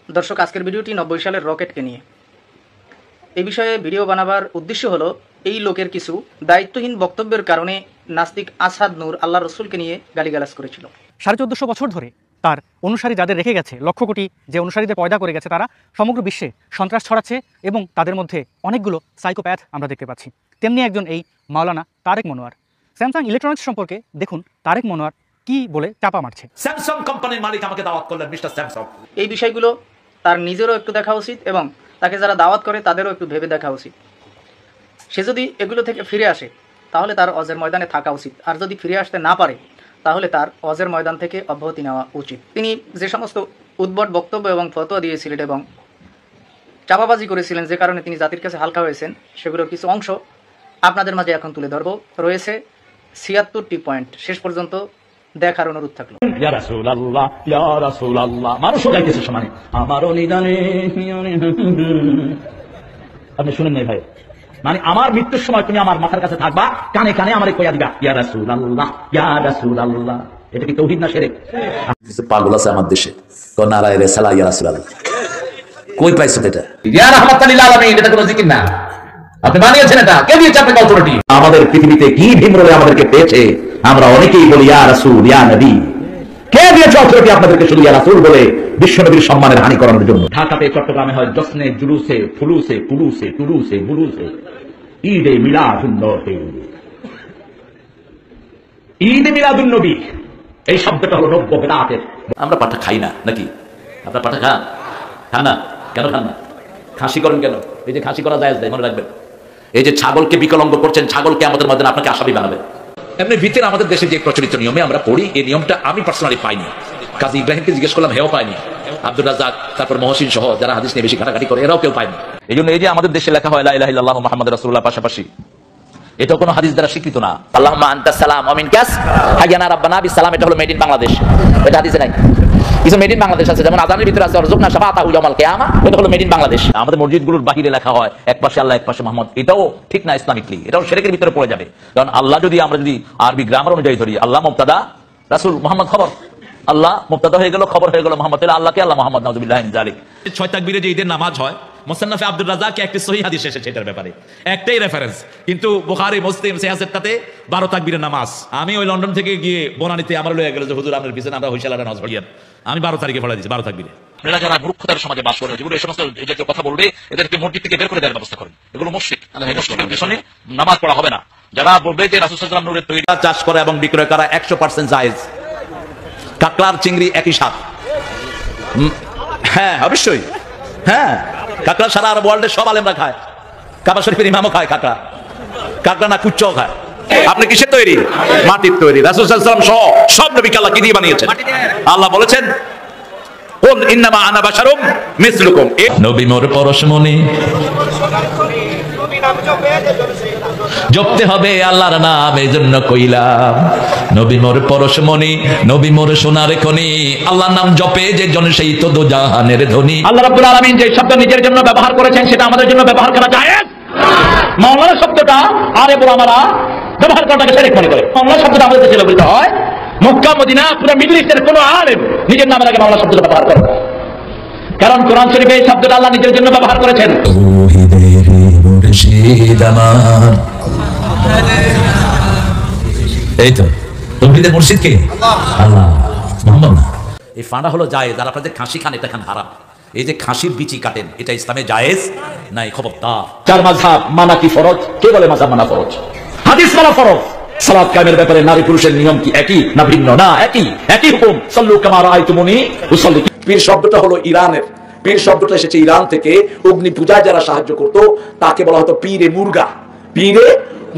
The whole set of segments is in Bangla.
দর্শক, আজকের ভিডিওটি 90 সালের রকেটকে নিয়ে। এই বিষয়ে ভিডিও বানাবার উদ্দেশ্য হলো, এই লোকের কিছু দায়িত্বহীন বক্তব্যের কারণে নাস্তিক আসাদ নূর আল্লাহ রসুলকে নিয়ে গালিগালাজ করেছিল। 1450 বছর ধরে তার অনুসারী যাদের রেখে গেছে, লক্ষ কোটি যে অনুসারীদের পয়দা করে গেছে, তারা সমগ্র বিশ্বে সন্ত্রাস ছড়াচ্ছে এবং তাদের মধ্যে অনেকগুলো সাইকোপ্যাথ আমরা দেখতে পাচ্ছি। তেমনি একজন এই মাওলানা তারেক মনোয়ার। স্যামসাং ইলেকট্রনিক্স সম্পর্কে দেখুন তারেক মনোয়ার কি বলে চাপা মারছে। স্যামসাং কোম্পানির মালিক আমাকে দাওয়াত করলেন, মিস্টার স্যামসাং। এই বিষয়গুলো তার নিজেরও একটু দেখা উচিত এবং তাকে যারা দাওয়াত করে তাদেরও একটু ভেবে দেখা উচিত। সে যদি এগুলো থেকে ফিরে আসে তাহলে তার অজের ময়দানে থাকা উচিত, আর যদি ফিরে আসতে না পারে তাহলে তার অজের ময়দান থেকে অব্যাহতি নেওয়া উচিত। তিনি যে সমস্ত উদ্ভট বক্তব্য এবং ফতোয়া দিয়েছিলেন এবং চাপাবাজি করেছিলেন, যে কারণে তিনি জাতির কাছে হালকা হয়েছেন, সেগুলোর কিছু অংশ আপনাদের মাঝে এখন তুলে ধরব। রয়েছে 76টি পয়েন্ট। শেষ পর্যন্ত দেখার অনুরোধ থাকলো। ইয়া রাসূলুল্লাহ, ইয়া রাসূলুল্লাহ, মানুষও গাইতেছে সমানে আমারও নিদানে। আপনি শুনেন নাই ভাই? মানে আমার মৃত্যুর সময় তুমি আমার মাথার কাছে থাকবা, কানে কানে আমারে কইয়া দিবা ইয়া রাসূলুল্লাহ, ইয়া রাসূলুল্লাহ। এটা কি তাওহীদ না শিরক? কিছু পাগল আছে আমার দেশে, কোন নারায়ে রিসালা ইয়া রাসূলুল্লাহ। কই পাইছো এটা? ইয়া রাহমাতাল লিল আলামিন, এটা কোনো জিকির না। আপনি বানিয়েছেন এটা, কে দিয়েছে আপনাকে অথরিটি? আমাদের পৃথিবীতে কি ভীমরলে আমাদেরকে পেয়েছে, আমরা অনেকেই বলি ইয়া রাসূল, ইয়া নবী। কে দিয়েছে অথরিটি আপনাদেরকে শুধু ইয়া রাসূল বলে বিশ্বনবীর সম্মানের হানি করানোর জন্য? ঢাকাতে, চট্টগ্রামে হয় জশ্নে, জুলুসে, ফুলুসে, পুলুসে, টুলুসে, বুলুসে, ঈদে মিলাদুন নবী। ঈদে মিলাদুন নবী এই শব্দটা হলো নব্য বেদাতের। আমরা পাঠা খাই না নাকি? আপনার পাঠা খান? খান না? কেন খান না? খাসি করেন কেন? এই যে খাসি করা জায়েজ, মনে রাখবেন। এই যে ছাগলকে বিকলঙ্গ করছেন, ছাগলকে আমাদের মধ্যে আপনাকে আসামি বানাবে। এমনি ভিতরে আমাদের দেশে যে প্রচলিত নিয়মে আমরা পড়ি, এই নিয়মটা আমি পার্সোনালি পাইনি। কাজী ইব্রাহিমকে জিজ্ঞেস করলাম, হেও পাইনি। আব্দুর রাজ্জাক, তারপর মহসিন সহ যারা হাদিস নিয়ে বেশি ঘাটাঘাটি করে, এরাও কেউ পায়নি। এই জন্য এই যে আমাদের দেশে লেখা হয় লা ইলাহা ইল্লাল্লাহু মুহাম্মাদুর রাসূলুল্লাহ, পাশাপাশি এটা কোনো হাদিস দ্বারা স্বীকৃত না। আল্লাহুম্মা আনতাস সালাম ওয়া মিনকাস হাইয়ানা রাব্বানা বিস সালাম, এটা হলো মেড ইন বাংলাদেশ। এটা হাদিসে নাই। কিছু মেড ইন বাংলাদেশ আছে, যেমন আযানের ভিতরে আছে ওয়ারযুকনা শাফাআতাহু ইয়াউমাল কিয়ামা, এটা হলো মেড ইন বাংলাদেশ। আমাদের মসজিদগুলোর বাহিরে লেখা হয় এক পাশে আল্লাহ, এক পাশে মুহাম্মদ। এটাও ঠিক না ইসলামিকলি, এটাও শিরকের ভিতরে পড়ে যাবে। কারণ আল্লাহ যদি আমরা যদি আরবি গ্রামার অনুযায়ী ধরি, আল্লাহ মুবতাদা, রাসূল মুহাম্মদ খবর। আল্লাহ মুবতাদা হয়ে গেল, খবর হয়ে গেল মুহাম্মদ। তাহলে আল্লাহকে আল্লাহ মুহাম্মদ, নাউযুবিল্লাহি মিন যালিক। 6 তাকবীরে যে ঈদের নামাজ হয়, মুসান্নাফে আব্দুর রাজ্জাকে একটি সহিহ হাদিস এসেছে এটার ব্যাপারে, একটাই রেফারেন্স। কিন্তু বুখারী, মুসলিম, সিয়াসেত্তাতে 12 তাকবীরের নামাজ। আমি ওই লন্ডন থেকে গিয়ে বনানীতে আমার লয়ে গেল যে হুজুর আপনার পিছনে আমরা হইশালাটা নামাজ পড়িয়ান। আমি 12 তারিখে পড়াই দিয়েছি, 12 তাকবীরে। আপনারা যারা মূর্খতার সমাজে বাস করেন, যেগুলো এই সমস্ত এই জাতীয় কথা বলবে, এদেরকে মসজিদ থেকে বের করে দেওয়ার ব্যবস্থা করেন। এগুলো মুশরিক, মুসলিমের পেছনে নামাজ পড়া হবে না। যারা বলবে যে রাসূল সাল্লাল্লাহু আলাইহি ওয়াসাল্লাম নূরের তৈরি, চাষ করা এবং বিক্রয় করা 100% জায়েজ। কাকড়ার চিংড়ি একই স্বাদ। হ্যাঁ, অবশ্যই। হ্যাঁ, কাকড়া সারা আরব ওয়ার্ল্ডে সব আলেমরা খায়। কাবা শরীফের ইমামও খায় কাকড়া। কাকড়া না কুচ্চও খায়। আপনি কিসের তৈরি? মাটির তৈরি। রাসূল সাল্লাল্লাহু আলাইহি ওয়াসাল্লাম সব নবীকে আল্লাহ কি দিয়ে বানিয়েছেন? আল্লাহ বলেছেন, কুল ইন্নামা আনা বাশারুম মিসলুকুম। নবী মোর পরশমণি, জপতে হবে আল্লাহর নাম, এই জন্য কইলাম নবী মোর পরশমণি, নবী মোর সোনার খনি। আল্লাহর নাম জপে যে জন, সেই তো দোজাহানের ধনী। আল্লাহ রাব্বুল আলামিন যে শব্দ নিজের জন্য ব্যবহার করেছেন, সেটা আমাদের জন্য ব্যবহার করা জায়েজ। মাওলানা শব্দটা আরে বুলামারা ব্যবহার করাটাকে শিরক মনে করে। মাওলানা শব্দটা আমাদের দেশে ব্যবহৃত হয়। মক্কা, মদিনা, পুরো মিডল ইস্টের কোনো আলেম নিজের নামের আগে মাওলানা শব্দটা ব্যবহার করে, কারণ কোরআন শরীফে এই শব্দটা আল্লাহ নিজের জন্য ব্যবহার করেছেন। এই তো তৌহিদের মুর্শিদ কে? আল্লাহ, মুহাম্মদ না। এই ফাঁড়া হলো জায়েজ, আর আপনাদের খাসি খান, এটা খান হারাম। এই যে খাসির বিচি কাটেন, এটা ইসলামে জায়েজ নাই, খবরদার। চার মাযহাব মানা কি ফরজ? কে বলে মাযহাব মানা ফরজ? হাদিস মানা ফরজ। সালাত কায়েমের ব্যাপারে নারী পুরুষের নিয়ম কি একই না ভিন্ন? না, একই, একই হুকুম। সাল্লু কামা রাআইতুমুনি উসাল্লি। পীর শব্দটা হলো ইরানের। পীর শব্দটা এসেছে ইরান থেকে। অগ্নি পূজায় যারা সাহায্য করতো তাকে বলা হতো পীরে মুরগা। পীরে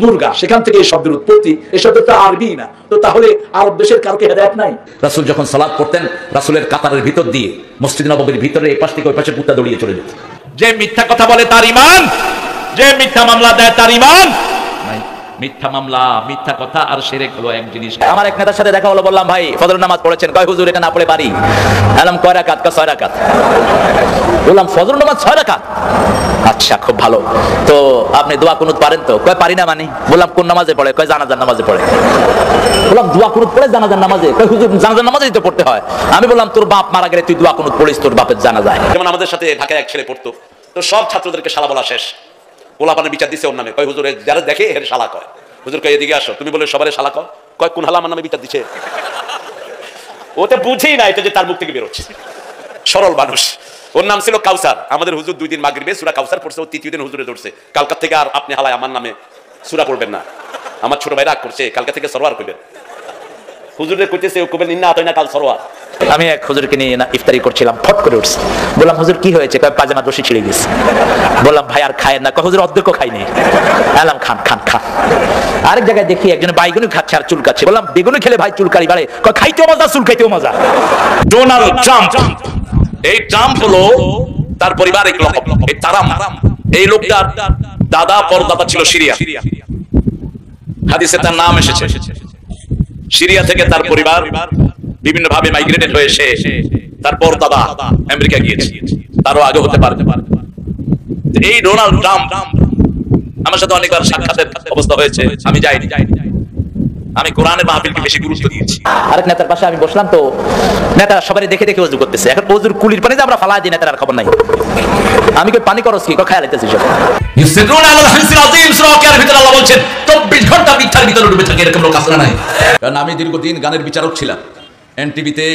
মুরগা, সেখান থেকে এই শব্দের উৎপত্তি। এই শব্দটা আরবি না। তো তাহলে আরব দেশের কাউকে হেদায়েত নাই? রাসূল যখন সালাত করতেন, রাসূলের কাতারের ভিতর দিয়ে মসজিদ নববীর ভিতরে এই পাশ থেকে ওই পাশে কুত্তা দৌড়িয়ে চলে যেত। যে মিথ্যা কথা বলে তার ঈমান, যে মিথ্যা মামলা দেয় তার ঈমান নাই। মিথ্যা মামলা, মিথ্যা কথা আর শিরক হলো এক জিনিস। আমার এক নেতার সাথে দেখা হলো, বললাম ভাই ফজরের নামাজ পড়েছেন? কয় হুজুর এটা না পড়ে পারি। বললাম কয় রাকাত? কয় 6 রাকাত। বললাম ফজরের নামাজ 6 রাকাত? আচ্ছা খুব ভালো, তো আপনি দোয়া কুনুত পারেন তো? কয় পারি না। মানে? বললাম কোন নামাজে পড়ে? কয় জানাজার নামাজে পড়ে। বললাম দোয়া কুনুত পড়ে জানাজার নামাজে? কয় হুজুর জানাজার নামাজেই তো পড়তে হয়। আমি বললাম তোর বাপ মারা গেলে তুই দোয়া কুনুত পড়িস তোর বাপের জানাজায়। যেমন আমাদের সাথে ঢাকায় এক ছেলে পড়তো, তো সব ছাত্রদেরকে শালা বলা শেষ, পোলাপানের বিচার দিছে ওর নামে। কয় হুজুর যারা দেখে এর শালা কয়। হুজুর কয় এদিকে আসো, তুমি বলে সবারে শালা কয়। কয় কোন হালা আমার নামে বিচার দিছে? ওতে বুঝেই না এটা যে তার মুখ থেকে বেরোচ্ছে। সরল মানুষ। ওর নাম ছিল কাউসার। আমাদের হুজুর 2 দিন মাগরিবে সূরা কাউসার পড়ছে, ও 3য় দিন হুজুরে ধরছে, কালকা থেকে আর আপনি হালায় আমার নামে সূরা পড়বেন না। আমার ছোট ভাই রাগ করছে, কালকা থেকে সরওয়ার কইবেন। হুজুরে কইতেছে ও কইবেন ইন্না আতাইনা কাল সরওয়ার। আমি এক হুজুরকে নিয়ে ইফতারি করছিলাম, ফট করে উঠছে। বললাম হুজুর কি হয়েছে? কয় পাজামা রশি ছিঁড়ে গেছে। বললাম ভাই আর খায়েন না। কয় হুজুর অর্ধেকও খাইনি। বললাম খান খান খান। আরেক জায়গায় দেখি একজন বাইগুনি খাচ্ছে আর চুলকাচ্ছে। বললাম বেগুনি খেলে ভাই চুলকারি বাড়ে। কয় খাইতেও মজা চুলকাইতেও মজা। ডোনাল্ড ট্রাম্প, এই ট্রাম্প হলো তার পরিবার এক লোক, এই তারাম, এই লোকটার দাদা পরদাদা ছিল সিরিয়া। হাদিসে তার নাম এসেছে। সিরিয়া থেকে তার পরিবার বিভিন্ন ভাবে মাইগ্রেটেড হয়ে এসে তার পরদাদা আমেরিকা গিয়েছে, তারও আগে হতে পারে। এই ডোনাল্ড ট্রাম্প আমার সাথে অনেকবার সাক্ষাতের অবস্থা হয়েছে, আমি যাইনি। আমি কোরআনের মাহফিলকে বেশি গুরুত্ব দিয়েছি। আরেক নেতার পাশে আমি বসলাম, তো নেতা সবাই দেখে দেখে ওযু করতেছে। এখন ওযুর কুলির পানিতে আমরা ফালা দিই, নেতার আর খবর নাই। আমি কই পানি করস কি? কই খেয়াল আইতেছি সব। ইউসিরুনা আলাল হাসিল আযীম, সূরা ওয়াকিয়ার ভিতরে আল্লাহ বলেন 24 ঘন্টা মিথ্যার ভিতরে ডুবে থাকে এরকম লোক আছে না নাই? কারণ আমি দীর্ঘদিন গানের বিচারক ছিলাম। এনটিভিতে,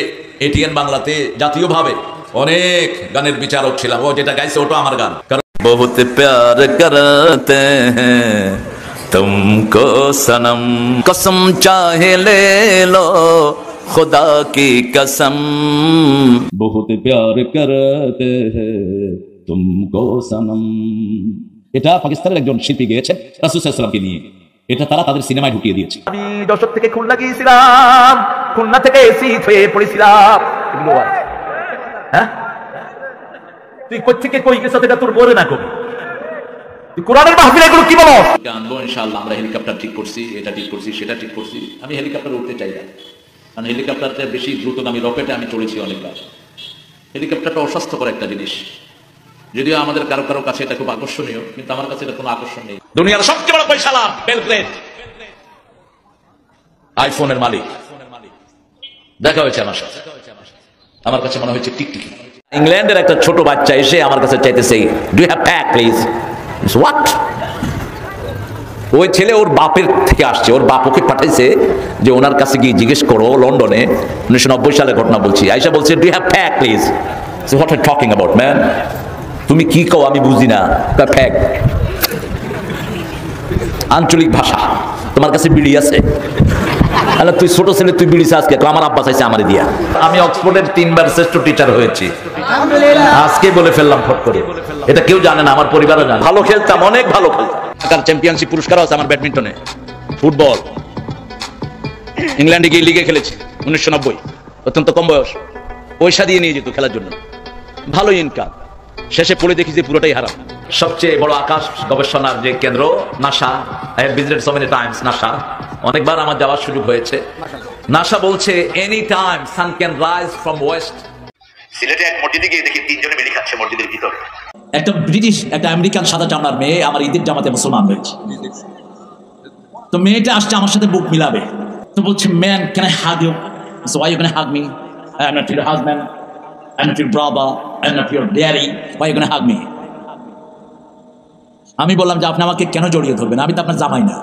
এটিএন বাংলাতে, জাতীয়ভাবে অনেক গানের বিচারক ছিলাম। ও যেটা গাইছে ওটা আমার গান। কারণ বহুত প্যার করতে হ্যাঁ तुमको सनम, कसम चाहे ले लो खुदा की कसम, बहुत प्यार करते हैं तुमको सनम। এটা পাকিস্তানের একজন শিল্পী গেয়েছেন রাসূল সাল্লাল্লাহু আলাইহি ওয়াসাল্লামকে নিয়ে। এটা তারা তাদের সিনেমায় ঢুকিয়ে দিয়েছে। আমি দশক থেকে খুলনা গিয়েছিলাম, খুলনা থেকে এসি হয়ে পড়েছিলাম। এগুলো হ্যাঁ, তুই কোত্থেকে কই গেছ এটা তোর বলে না কবি। কোরআনের মাহফিলে এগুলো কি বলো? আনবো ইনশাআল্লাহ। আমরা হেলিকপ্টার ঠিক করছি, এটা ঠিক করছি, সেটা ঠিক করছি। আমি হেলিকপ্টারে উঠতে চাই না, কারণ হেলিকপ্টারটা বেশি দ্রুতগামী রকেটে আমি চড়েছি অনেকবার। হেলিকপ্টারটা অস্বাস্থ্যকর একটা জিনিস, যদিও আমাদের কারো কারো কাছে এটা খুব আকর্ষণীয়, কিন্তু আমার কাছে এটা কোনো আকর্ষণ নেই। দুনিয়ার সবচেয়ে বড় পয়সালা বিল গেটস, আইফোনের মালিক, দেখা হয়েছে আমার সাথে। আমার কাছে মনে হয়েছে টিকটিকি। ইংল্যান্ডের একটা ছোট বাচ্চা এসে আমার কাছে চাইতেছে, do you have pack please. What? ওই ছেলে ওর বাপের থেকে আসছে, ওর বাপ ওকে পাঠাইছে যে ওনার কাছে গিয়ে জিজ্ঞেস করো, লন্ডনে 1990 সালের ঘটনা বলছি। আয়সা বলছে do you have pack please. So what are you talking about man? তুমি কি কও আমি বুঝি না। প্যাক আঞ্চলিক ভাষা। তোমার কাছে বিড়ি আছে? আরে তুই ছোট ছেলে, তুই বিড়ি আজকে? আমার আব্বা চাইছে আমারে দিয়া। আমি অক্সফোর্ডের 3 বার শ্রেষ্ঠ টিচার হয়েছি, আজকে বলে ফেললাম ফট করে। এটা কেউ জানে না, আমার পরিবারও জানে। ভালো খেলতাম, অনেক ভালো খেলতাম। ঢাকার চ্যাম্পিয়নশিপ পুরস্কার আছে আমার ব্যাডমিন্টনে, ফুটবল। ইংল্যান্ডে গিয়ে লিগে খেলেছি 1990, অত্যন্ত কম বয়স। পয়সা দিয়ে নিয়ে যেত খেলার জন্য, ভালো ইনকাম। শেষে পড়ে দেখি যে পুরোটাই হারাম। সবচেয়ে বড় আকাশ গবেষণার যে কেন্দ্র NASA, I have visited so many times NASA. অনেকবার আমার যাওয়ার সুযোগ হয়েছে। নাসা বলছে any time sun can rise from west. সিলেটে এক মসজিদে গিয়ে দেখি 3 জনে বিড়ি খাচ্ছে মসজিদের ভিতরে। একটা ব্রিটিশ, একটা আমেরিকান সাদা চামড়ার মেয়ে আমার ঈদের জামাতে মুসলমান হয়েছে। তো মেয়েটা আসছে আমার সাথে বুক মিলাবে, তো বলছে man can I hug you? So why you gonna hug me? I am not your husband, I am not your brother, I am not your daddy, why you gonna hug me? আমি বললাম যে আপনি আমাকে কেন জড়িয়ে ধরবেন, আমি তো আপনার জামাই না।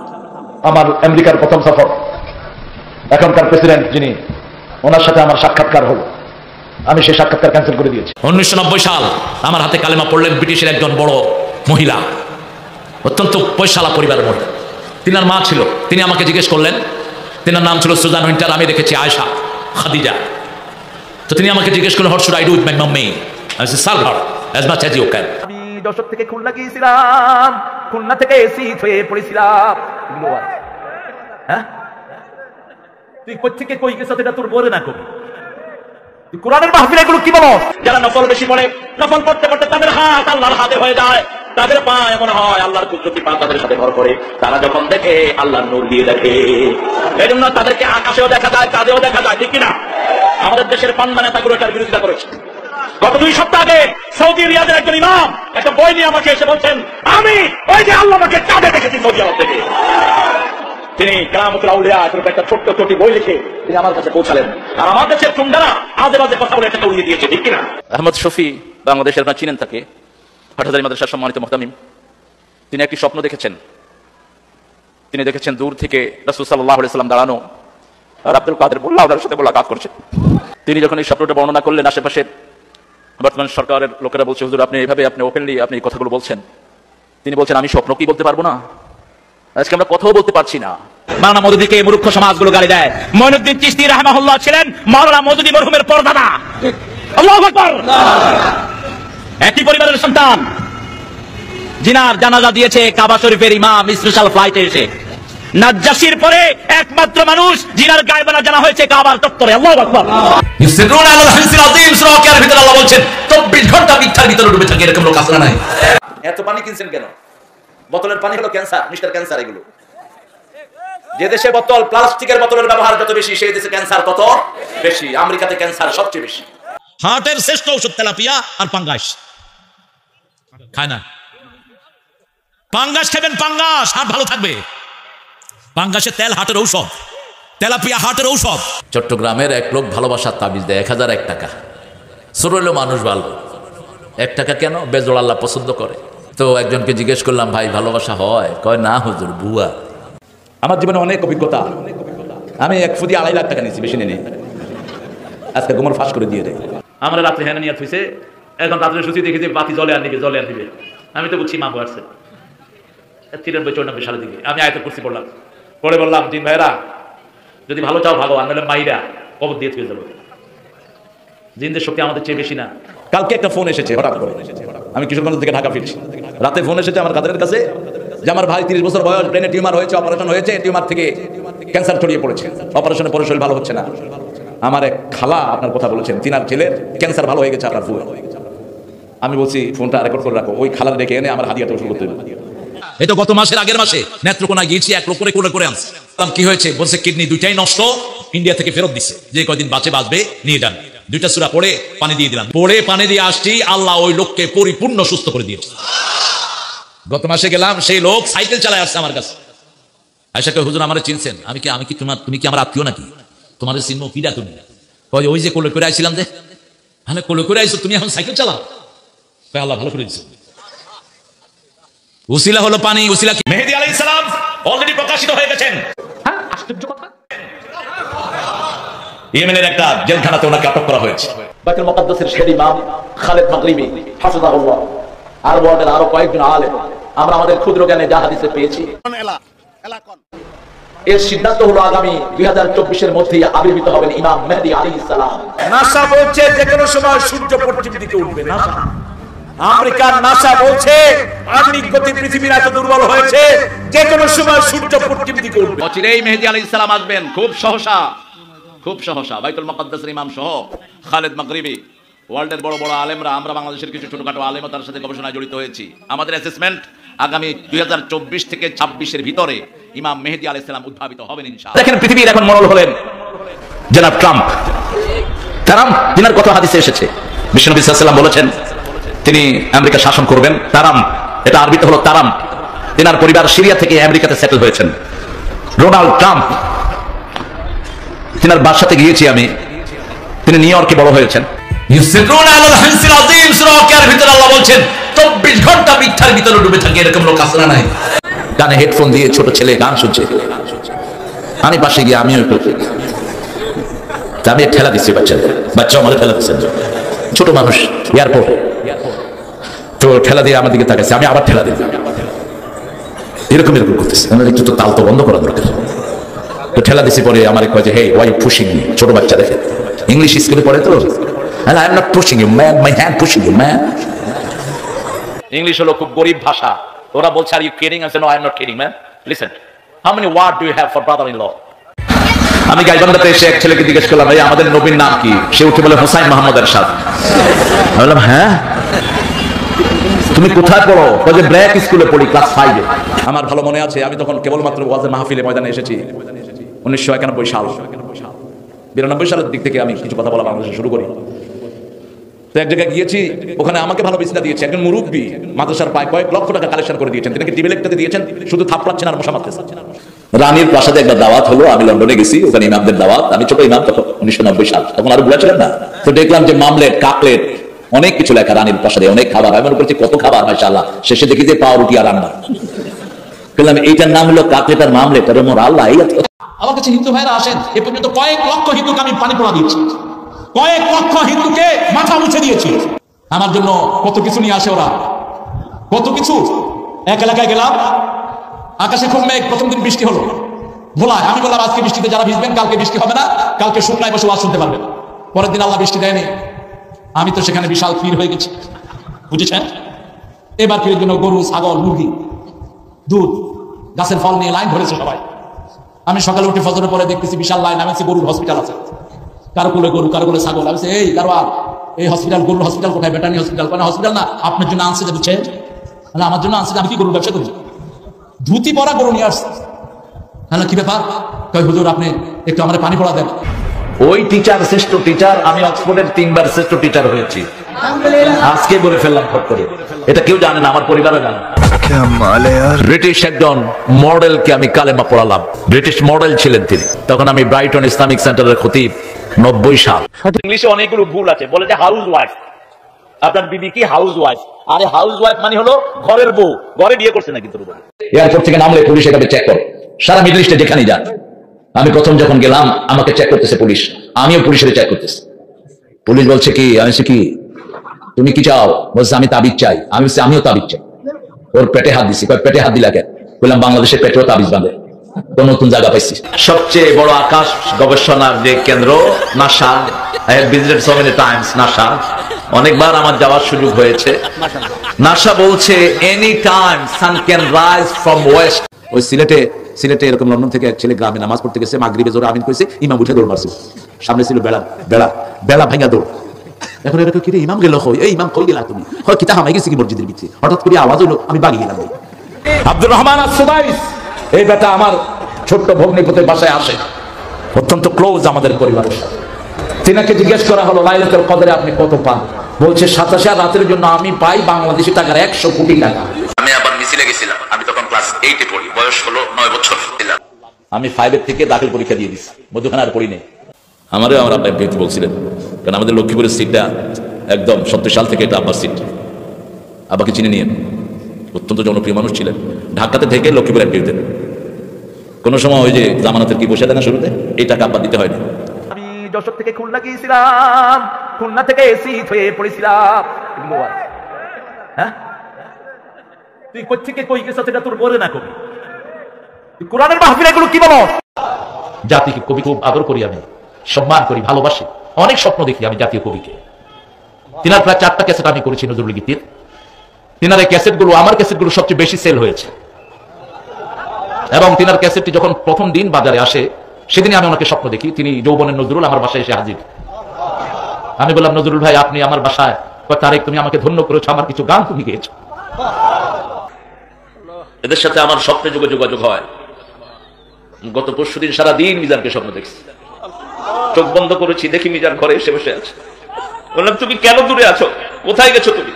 আমার আমেরিকার প্রথম সফর, এখনকার প্রেসিডেন্ট যিনি, ওনার সাথে আমার সাক্ষাৎকার হলো। আমি সেই সাক্ষাৎকার ক্যান্সেল করে দিয়েছি। 1990 সাল আমার হাতে কালেমা পড়লেন ব্রিটিশের একজন বড় মহিলা, অত্যন্ত পয়সালা পরিবারের মহিলা। তিনার মা ছিল, তিনি আমাকে জিজ্ঞেস করলেন, তিনার নাম ছিল সুজান উইন্টার, আমি দেখেছি আয়েশা, খাদিজা। তো তিনি আমাকে জিজ্ঞেস করলেন what should I do with my mummy? I said serve her as much as you can. আমি দশক থেকে খুলনা গিয়েছিলাম, খুলনা থেকে এসি হয়ে পড়েছিলাম। এগুলো হ্যাঁ, তুই কোত্থেকে কই গেছ এটা তোর বলে না কবি। কোরআনের মাহফিলে এগুলো কি বলো? যারা নফল বেশি পড়ে, নফল পড়তে পড়তে তাদের হাত আল্লাহর হাতে হয়ে যায়, তাদের পা এমন হয় আল্লাহর কুদরতি পা তাদের সাথে ভর করে, তারা যখন দেখে আল্লাহর নূর দিয়ে দেখে। এই জন্য তাদেরকে আকাশেও দেখা যায়, চাঁদেও দেখা যায়, ঠিক কিনা? আমাদের দেশের পান্ডা নেতাগুলো এটার বিরোধিতা করেছে। গত 2 সপ্তাহ আগে সৌদি রিয়াদের একজন ইমাম একটা বই নিয়ে আমাকে এসে বলছেন, আমি ওই যে আল্লাহ আমাকে চাঁদে দেখেছি সৌদি আরব থেকে। তিনি কালামুল আউলিয়া একটা ছোট্ট ছোটি বই লিখে তিনি আমার কাছে পৌঁছালেন। আর আমার দেশের টুন্ডারা আজে বাজে কথা বলে এটাকে উড়িয়ে দিয়েছে, ঠিক কিনা? আহমদ শফি বাংলাদেশের, আপনারা চিনেন তাকে, হাটহাজারী মাদ্রাসার সম্মানিত মুহতামিম। তিনি একটি স্বপ্ন দেখেছেন। তিনি দেখেছেন দূর থেকে রাসূল সাল্লাল্লাহু আলাইহি ওয়াসাল্লাম দাঁড়ানো আর আব্দুল কাদের মোল্লা ওনার সাথে মোলাকাত করছে। তিনি যখন এই স্বপ্নটা বর্ণনা করলেন, আশেপাশের বর্তমান সরকারের লোকেরা বলছে, হুজুর আপনি এইভাবে আপনি ওপেনলি আপনি এই কথাগুলো বলছেন। তিনি বলছেন, আমি স্বপ্ন কি বলতে পারবো না? আজকে আমরা কথাও বলতে পারছি না। মাওলানা মওদুদীকে মূর্খ সমাজগুলো গালি দেয়। মঈনুদ্দিন চিশতি রাহিমাহুল্লাহ ছিলেন মাওলানা মওদুদী মরহুমের পরদাদা। আল্লাহু আকবার। একই পরিবারের সন্তান, জিনার জানাজা দিয়েছে কাবা শরীফের ইমাম স্পেশাল ফ্লাইটে এসে। নাজ্জাশীর পরে একমাত্র মানুষ জিনার গায়বানা জানা হয়েছে কাবার চত্বরে। আল্লাহু আকবার। ইউসিরুনা আলাল হানসিল আযীম, সূরা ওয়াকিয়ার ভিতরে আল্লাহ বলছেন 24 ঘন্টা মিথ্যার ভিতরে ডুবে থাকে, এরকম লোক আছে না নাই? এত পানি কিনছেন কেন? বোতলের পানি হলো ক্যান্সার, মিস্টার ক্যান্সার। এগুলো যে দেশে বোতল প্লাস্টিকের বোতলের ব্যবহার যত বেশি, সেই দেশে ক্যান্সার তত বেশি। আমেরিকাতে ক্যান্সার সবচেয়ে বেশি। হার্টের শ্রেষ্ঠ ঔষধ তেলাপিয়া আর পাঙ্গাস খায় না। পাঙ্গাস খাবেন, পাঙ্গাস, হার্ট ভালো থাকবে। পাঙ্গাসের তেল হার্টের ঔষধ, তেলাপিয়া হার্টের ঔষধ। চট্টগ্রামের এক লোক ভালোবাসার তাবিজ দেয় 1001 টাকা। ছোট হলেও মানুষ ভালো। 1 টাকা কেন? বেজোড় আল্লাহ পছন্দ করে। তো একজনকে জিজ্ঞেস করলাম, ভাই ভালোবাসা হয়? কয় না হুজুর, বুয়া। আমার জীবনে অনেক অভিজ্ঞতা। আমি 1 ফুদি 2.5 লাখ টাকা নিয়েছি, বেশি নেই। আজকে গোমর ফাঁস করে দিয়ে দেয়। আমরা রাত্রে হ্যাঁ নিয়ে থুইছে, এখন রাত্রে সুচি দেখি যে বাতি জলে আর দিবে। আমি তো বুঝছি মা আসছে 93-94 সালের দিকে। আমি আয়াতুল কুরসি পড়লাম, পড়ে বললাম, জিন ভাইরা যদি ভালো চাও ভাগো, আর নাহলে মাইরা কবর দিয়ে থুয়ে যাবো। জিনদের শক্তি আমাদের চেয়ে বেশি না। কালকে একটা ফোন এসেছে হঠাৎ করে, আমি কিশোরগঞ্জ থেকে ঢাকা ফিরছি, রাতে ফোন এসেছে আমার কাদের কাছে যে আমার ভাই 30 বছর বয়স, ব্রেনে টিউমার হয়েছে, অপারেশন হয়েছে, টিউমার থেকে ক্যান্সার ছড়িয়ে পড়েছে, অপারেশনের পরে শরীর ভালো হচ্ছে না। আমার এক খালা আপনার কথা বলেছেন, তিনার ছেলের ক্যান্সার ভালো হয়ে গেছে আপনার ফুয়ে। আমি বলছি ফোনটা রেকর্ড করে রাখো, ওই খালার ডেকে এনে আমার হাদিয়াটা ওষুধ করতে হবে। এই তো গত মাসের আগের মাসে নেত্রকোনায় গিয়েছি, 1 লোক করে আনছি। কি হয়েছে? বলছে কিডনি 2টাই নষ্ট, ইন্ডিয়া থেকে ফেরত দিচ্ছে, যে কয়দিন বাঁচবে নিয়ে যান। 2টা সূরা পড়ে পানি দিয়ে দিলাম, পড়ে পানি দিয়ে আসছি, আল্লাহ ওই লোককে পরিপূর্ণ সুস্থ করে দিয়েছে। গত মাসে গেলাম, সেই লোক সাইকেল চালায় আসছে আমার কাছে। আয়েশা কয়, হুজুর আমারে চিনছেন? আমি কি তুমি কি আমার আত্মীয় নাকি? তোমার চিনবো কিরা তুমি? কয় ওই যে কোলে করে আইছিলাম যে। মানে কোলে করে আইছো তুমি, এখন সাইকেল চালাও? কয় আল্লাহ ভালো করে দিচ্ছে। উসিলা হলো পানি, উসিলা কি? মেহেদী আলাইহিস সালাম অলরেডি প্রকাশিত হয়ে গেছেন। হ্যাঁ, আশ্চর্য কথা। ইয়েমেনের একটা জেলখানাতে ওনাকে আটক করা হয়েছে। বাইতুল মুকাদ্দাসের শের ইমাম খালেদ মাগরিবি হাফিজাহুল্লাহ, আর ওয়ার্ডের আরো কয়েকজন আলেম, আমরা আমাদের ক্ষুদ্র জ্ঞানে যা হাদিসে পেয়েছি, এর সিদ্ধান্ত হলো আগামী 2024-এর মধ্যেই আবির্ভূত হবেন ইমাম মেহেদী আলাইহিস সালাম। নাসা বলছে যে কোনো সময় সূর্য পশ্চিম দিকে উঠবে। নাসা, আমেরিকার নাসা বলছে আধুনিক গতি পৃথিবীর এত দুর্বল হয়েছে, যে কোনো সময় সূর্য পশ্চিম দিকে উঠবে। অচিরেই মেহেদী আলাইহিস সালাম আসবেন, খুব সহসা। বাইতুল মুকাদ্দাসের ইমাম সহ খালেদ মাগরিবি, ওয়ার্ল্ডের বড় বড় আলেমরা, আমরা বাংলাদেশের কিছু ছোটখাটো আলেমও তার সাথে গবেষণায় জড়িত হয়েছি। আমাদের অ্যাসেসমেন্ট আগামী 2024 থেকে 26-এর ভিতরে ইমাম মেহেদী আলাইহিস সালাম উদ্ভাবিত হবেন ইনশাআল্লাহ। দেখেন পৃথিবীর এখন মনোল হলেন জনাব ট্রাম্প। তিনার কথা হাদিসে এসেছে, বিশ্বনবী সাল্লাল্লাহু আলাইহি ওয়াসাল্লাম বলেছেন তিনি আমেরিকা শাসন করবেন। এটা আরবিতে হলো তারাম। তিনার পরিবার সিরিয়া থেকে আমেরিকাতে সেটেল হয়েছেন। ডোনাল্ড ট্রাম্প, তিনার বাসাতে গিয়েছি আমি, তিনি নিউ ইয়র্কে বড় হয়েছেন। ইউসিরুনা আলাল হানসিল আযীম, সূরা ওয়াকিয়ার ভিতরে আল্লাহ বলছেন 24 ঘন্টা মিথ্যার ভিতরে ডুবে থাকে, এরকম লোক আছে না নাই? কানে হেডফোন দিয়ে ছোট ছেলে গান শুনছে, আমি পাশে গিয়ে আমিও আমি ঠেলা দিচ্ছি, বাচ্চা আমাদের ঠেলা দিচ্ছেন, ছোট মানুষ, এয়ারপোর্ট তো ঠেলা দিয়ে আমার দিকে তাকাচ্ছে, আমি আবার ঠেলা দিলাম, এরকম করতেছে। একটু তো তাল তো বন্ধ করা দরকার। তো ঠেলা দিছি, পরে আমার কয় যে, হে ওয়াই পুশিং মি? ছোট বাচ্চা দেখে, ইংলিশ স্কুলে পড়ে তো, I am not pushing you man, my hand pushing you man. English হলো খুব গরিব ভাষা। ওরা বলছে, are you kidding? I say no, I am not kidding man. Listen, how many word do you have for brother in law? আমি গাইবান্ধাতে এসে এক ছেলেকে জিজ্ঞেস করলাম, ভাই আমাদের নবীর নাম কি? সে উঠে বলে, হোসাইন মোহাম্মদ এরশাদ। আমি বললাম, হ্যাঁ? তুমি কোথায় পড়ো? যে ব্ল্যাক স্কুলে পড়ি, ক্লাস 5 এ। আমার ভালো মনে আছে, আমি তখন কেবলমাত্র ওয়াজের মাহফিলে ময়দানে এসেছি 1991 সাল। 92 সালের দিক থেকে আমি কিছু কথা বলা বাংলাদেশে শুরু করি। তো এক জায়গায় গিয়েছি, ওখানে আমাকে ভালো বিছনা দিয়েছে একজন মুরব্বী, মাদ্রাসার প্রায় কয়েক লক্ষ টাকা কালেকশন করে দিয়েছেন। তিনি টিভি লেকটাতে দিয়েছেন, শুধু থাপড়াচ্ছেন আর মশা মারতেছেন। রানীর প্রাসাদে একটা দাওয়াত হলো, আমি লন্ডনে গেছি, ওখানে ইমামদের দাওয়াত। আমি ছোট ইমাম তখন, 1990 সাল, তখন আরো বুঝা ছিলেন না। তো দেখলাম যে মামলেট, কাকলেট, অনেক কিছু লেখা রানীর প্রাসাদে, অনেক খাবার। আমি মনে করছি কত খাবার, মাশাআল্লাহ। শেষে দেখি যে পাউরুটি আর রান্না। বললাম এইটার নাম হলো কাকলেট আর মামলেট। আর মোর আল্লাহ, এই আমার কাছে হিন্দু ভাইরা আসেন, এ পর্যন্ত কয়েক লক্ষ হিন্দুকে আমি পানি পোড়া দিয়েছি, কয়েক লক্ষ হিন্দুকে মাথা মুছে দিয়েছি। আমার জন্য কত কিছু নিয়ে আসে ওরা, কত কিছু। এক এলাকায় গেলাম, আকাশে খুব মেঘ, প্রথম দিন বৃষ্টি হলো ভোলায়। আমি বললাম আজকে বৃষ্টিতে যারা ভিজবেন, কালকে বৃষ্টি হবে না, কালকে শুকনায় বসে ওয়াজ শুনতে পারবেন। পরের দিন আল্লাহ বৃষ্টি দেয়নি। আমি তো সেখানে বিশাল পীর হয়ে গেছি, বুঝেছেন? এবার পীরের জন্য গরু, ছাগল, মুরগি, দুধ, গাছের ফল নিয়ে লাইন ধরেছে সবাই। আমি সকালে উঠে ফজরের পরে দেখতেছি বিশাল লাইন। আমি গরুর হসপিটাল আছে, কারো কোলে গরু, কারো কোলে ছাগল। আমি এই দারোয়ান, এই হসপিটাল, গরুর হসপিটাল কোথায়? ভেটারনারি হসপিটাল। কোনো হসপিটাল না, আপনার জন্য আনছে, বুঝছেন? আমার জন্য আনছে, আমি কি গরুর ব্যবসা করি? ধুতি পরা গরু নিয়ে আসছে। হ্যাঁ, কি ব্যাপার? কই হুজুর, আপনি একটু আমাদের পানি পড়া দেন। ওই টিচার শ্রেষ্ঠ টিচার, আমি অক্সফোর্ডের 3 বার শ্রেষ্ঠ টিচার হয়েছি। আজকে বলে ফেললাম ফট করে, এটা কেউ জানে না, আমার পরিবারও জানে। ব্রিটিশ একজন মডেলকে আমি কালেমা পড়ালাম, ব্রিটিশ মডেল ছিলেন তিনি। তখন আমি ব্রাইটন ইসলামিক সেন্টারের খতিব, 90 সাল। ইংলিশে অনেকগুলো ভুল আছে, বলে যে হাউস ওয়াইফ। আপনার বিবি কি হাউস ওয়াইফ? আরে হাউস ওয়াইফ মানে হলো ঘরের বউ, ঘরে বিয়ে করছে না। কিন্তু এয়ারপোর্ট থেকে নামলে পুলিশ এটাকে চেক করে, সারা মিডল ইস্টে যেখানে যান। আমি প্রথম যখন গেলাম, আমাকে চেক করতেছে পুলিশ, আমিও পুলিশের চেক করতেছি। পুলিশ বলছে কি, আমি কি, তুমি কি চাও? বলছে আমি তাবিজ চাই। আমি বলছি আমিও তাবিজ চাই। ওর পেটে হাত দিছি। পেটে হাত দিলা কেন? বললাম বাংলাদেশের পেটেও তাবিজ বাঁধে, তো নতুন জায়গা পাইছি। সবচেয়ে বড় আকাশ গবেষণার যে কেন্দ্র NASA, I have visited so many times NASA, অনেকবার আমার যাওয়ার সুযোগ হয়েছে। নাসা বলছে any time sun can rise from west. ওই সিলেটে এরকম লন্ডন থেকে এক ছেলে গ্রামে নামাজ পড়তে গেছে, মাগরিবে জোরে আমিন কইছে, ইমাম উঠে দৌড় মারছে। সামনে ছিল বেলা ভাঙা দৌড়। এখন এরকম কি রে, ইমাম গেল কই? এই ইমাম কই গেলা তুমি? হয় কিতা হামাই গেছি কি মসজিদের ভিতরে? হঠাৎ করে আওয়াজ হলো, আমি বাগিয়ে গেলাম। আব্দুর রহমান আস-সুদাইস, এই বেটা আমার ছোট্ট ভগ্নিপতির বাসায় আসে, অত্যন্ত ক্লোজ আমাদের পরিবারের সাথে। তিনাকে জিজ্ঞেস করা হলো লাইলাতুল কদরে আপনি কত পান? বলছে 87 রাতের জন্য আমি পাই বাংলাদেশি টাকার 100 কোটি টাকা। আমি আবার মিছিলে গেছিলাম, আমি তখন ক্লাস 8 এ পড়ি, বয়স হলো 9 বছর। আমি 5 এর থেকে দাখিল পরীক্ষা দিয়ে দিছি, মধ্যখানে আর পড়ি নেই। আমার আব্বা এমপি বলছিলেন, কারণ আমাদের লক্ষ্মীপুরের সিটটা একদম 70 সাল থেকে এটা আব্বার সিট। আব্বাকে চিনে নিয়ে, অত্যন্ত জনপ্রিয় মানুষ ছিলেন। ঢাকাতে থেকে লক্ষ্মীপুর এমপি হতেন। কোন সময় ওই যে জামানতের কি বসে দেয় না শুরুতে, এই টাকা আব্বা দিতে হয়নি। আমি যশোর থেকে খুলনা গিয়েছিলাম, খুলনা থেকে এসি হয়ে পড়েছিলাম। হ্যাঁ, তুই কই থেকে কই গেছ সেটা তোর বলে না কবি। কোরআনের মাহফিলে এগুলো কি বলো? জাতিকে কবি খুব আদর করি, আমি সম্মান করি, ভালোবাসি। অনেক স্বপ্ন দেখি আমি জাতীয় কবিকে। তিনার প্রায় 4টা ক্যাসেট আমি করেছি নজরুল গীতির। তিনার এই ক্যাসেটগুলো, আমার ক্যাসেটগুলো সবচেয়ে বেশি সেল হয়েছে। এবং তিনার ক্যাসেটটি যখন প্রথম দিন বাজারে আসে, সেদিনই আমি ওনাকে স্বপ্ন দেখি, তিনি যৌবনের নজরুল আমার বাসায় এসে হাজির। আমি বললাম, নজরুল ভাই আপনি আমার বাসায়? তারেক তুমি আমাকে ধন্য করেছো, আমার কিছু গান তুমি গেয়েছো। এদের সাথে আমার স্বপ্নে যোগাযোগ হয়। গত পরশুদিন সারাদিন মিজানকে স্বপ্ন দেখছি, চোখ বন্ধ করেছি, দেখি মিজান ঘরে এসে বসে আছে। বললাম তুমি কেন দূরে আছো, কোথায় গেছো তুমি?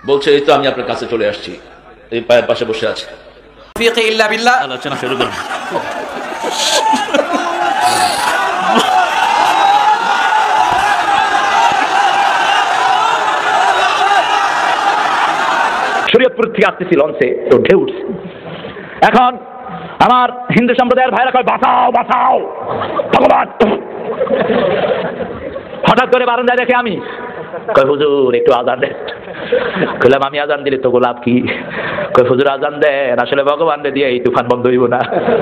বলছে এই তো আমি আপনার কাছে চলে আসছি, এই পায়ের পাশে বসে আছে। আলোচনা শুরু করুন। শরীয়তপুর থেকে আসতেছি লঞ্চে, তো ঢেউ উঠছে। এখন আমার হিন্দু সম্প্রদায়ের ভাইরা কয় বাঁচাও বাঁচাও ভগবান। হঠাৎ করে বারান্দায় দেখে আমি, কয় হুজুর একটু আজান দেন। বললাম আমি আজান দিলে তো গোলাপ কি? কয় হুজুর আজান দেন, আসলে ভগবান দিয়ে এই তুফান বন্ধ হইব না।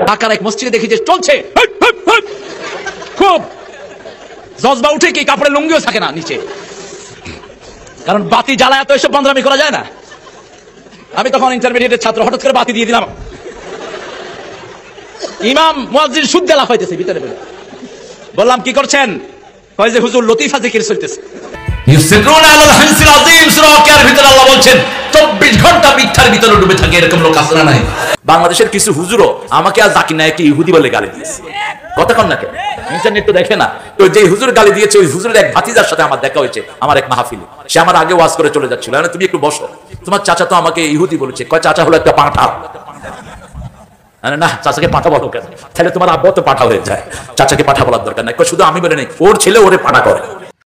ঢাকার এক মসজিদে দেখি যে চলছে খুব জজবা উঠে, কি কাপড়ের লুঙ্গিও থাকে না নিচে, কারণ বাতি জ্বালায় তো এসব বন্ধরামি করা যায় না। আমি তখন ইন্টারমিডিয়েটের ছাত্র, হঠাৎ করে বাতি দিয়ে দিলাম। ইমাম মুয়াজ্জিন সুদ্দে লাফাইতেছে ভিতরে। বললাম কি করছেন? কয় যে হুজুর লতিফা জিকির চলতেছে। ইউসিরুনা আলাল হানসিল আযীম সূরা ওয়াকিয়ার ভিতরে আল্লাহ বলছেন 24 ঘন্টা মিথ্যার ভিতরে ডুবে থাকে এরকম লোক আছে না নাই? বাংলাদেশের কিছু হুজুরও আমাকে আর জাকির নায়েককে ইহুদি বলে গালি দিয়েছে। কথা কন না কেন? ইন্টারনেট তো দেখে না। তো যে হুজুর গালি দিয়েছে ওই হুজুরের এক ভাতিজার সাথে আমার দেখা হয়েছে আমার এক মাহফিলে। সে আমার আগে ওয়াজ করে চলে যাচ্ছিল, মানে তুমি একটু বসো, তোমার চাচা তো আমাকে ইহুদি বলেছে। কয় চাচা হলো একটা পাঁঠা। না, চাচাকে পাঠা বলো কেন? তাহলে তোমার আব্বা তো পাঠা হয়ে যায়, চাচাকে পাঠা বলার দরকার নাই। শুধু আমি বলে নেই, ওর ছেলে ওরে পাঠা করে।